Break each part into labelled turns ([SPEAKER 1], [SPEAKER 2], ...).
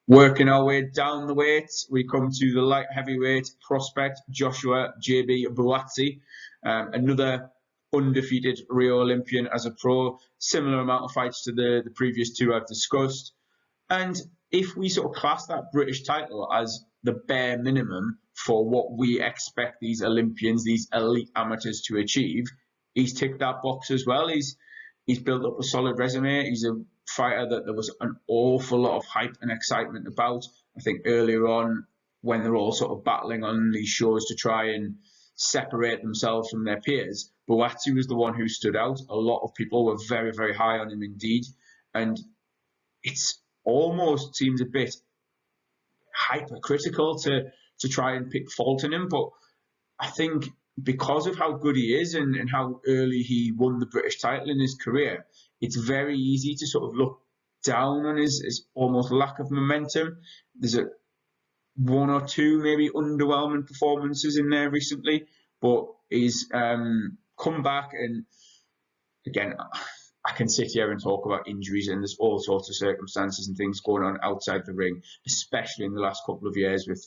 [SPEAKER 1] Working our way down the weights, we come to the light heavyweight prospect, Joshua JB Buatsi, another undefeated Rio Olympian as a pro, similar amount of fights to the previous two I've discussed. And if we sort of class that British title as the bare minimum for what we expect these Olympians, these elite amateurs to achieve, he's ticked that box as well. He's built up a solid resume. He's a fighter that there was an awful lot of hype and excitement about. I think earlier on, when they're all sort of battling on these shows to try and separate themselves from their peers, Buatsi was the one who stood out. A lot of people were very, very high on him indeed. And it's almost seems a bit hypercritical to try and pick fault in him. But I think because of how good he is and how early he won the British title in his career, it's very easy to sort of look down on his almost lack of momentum. There's one or two maybe underwhelming performances in there recently, but he's come back, and again, I can sit here and talk about injuries, and there's all sorts of circumstances and things going on outside the ring, especially in the last couple of years with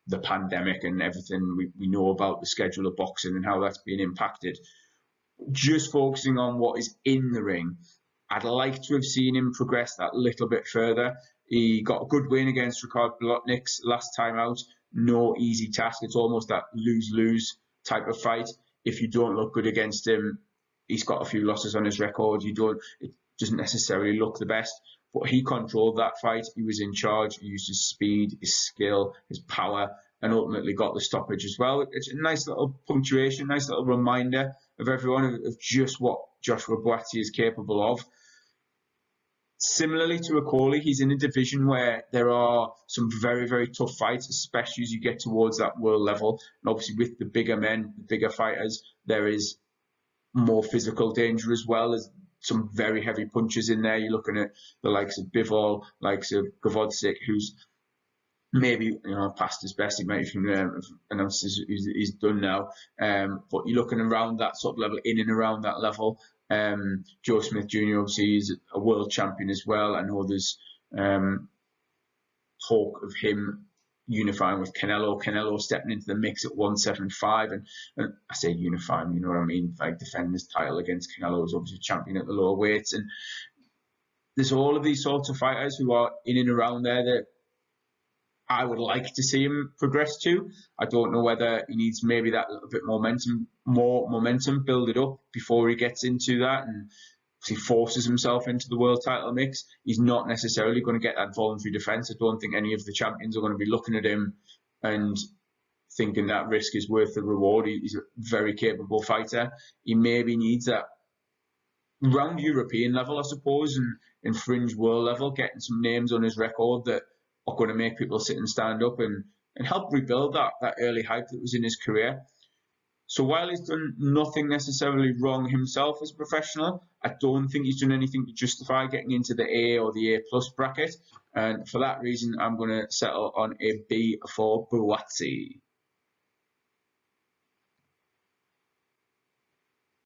[SPEAKER 1] the pandemic and everything we know about the schedule of boxing and how that's been impacted. Just focusing on what is in the ring, I'd like to have seen him progress that little bit further. He got a good win against Ricard Blotniks last time out. No easy task. It's almost that lose-lose type of fight. If you don't look good against him, he's got a few losses on his record. It doesn't necessarily look the best, but he controlled that fight. He was in charge. He used his speed, his skill, his power, and ultimately got the stoppage as well. It's a nice little punctuation, nice little reminder of everyone of just what Joshua Buatsi is capable of. Similarly to Okolie, he's in a division where there are some very, very tough fights, especially as you get towards that world level. And obviously with the bigger men, the bigger fighters, there is more physical danger as well. There's some very heavy punches in there. You're looking at the likes of Bivol, likes of Buatsi, who's maybe past his best. He might have announced he's done now. But you're looking around that sort of level, in and around that level. Joe Smith Jr. obviously is a world champion as well. I know there's talk of him unifying with Canelo stepping into the mix at 175, and I say unifying, you know what I mean, like defending his title against Canelo, is obviously champion at the lower weights. And there's all of these sorts of fighters who are in and around there that I would like to see him progress to. I don't know whether he needs maybe that little bit more momentum, build it up before he gets into that, and he forces himself into the world title mix. He's not necessarily going to get that voluntary defense. I don't think any of the champions are going to be looking at him and thinking that risk is worth the reward. He's a very capable fighter. He maybe needs that round European level, I suppose, and fringe world level, getting some names on his record that are going to make people sit and stand up and help rebuild that early hype that was in his career. So while he's done nothing necessarily wrong himself as a professional, I don't think he's done anything to justify getting into the A or the A+ bracket. And for that reason, I'm going to settle on a B for Buatsi.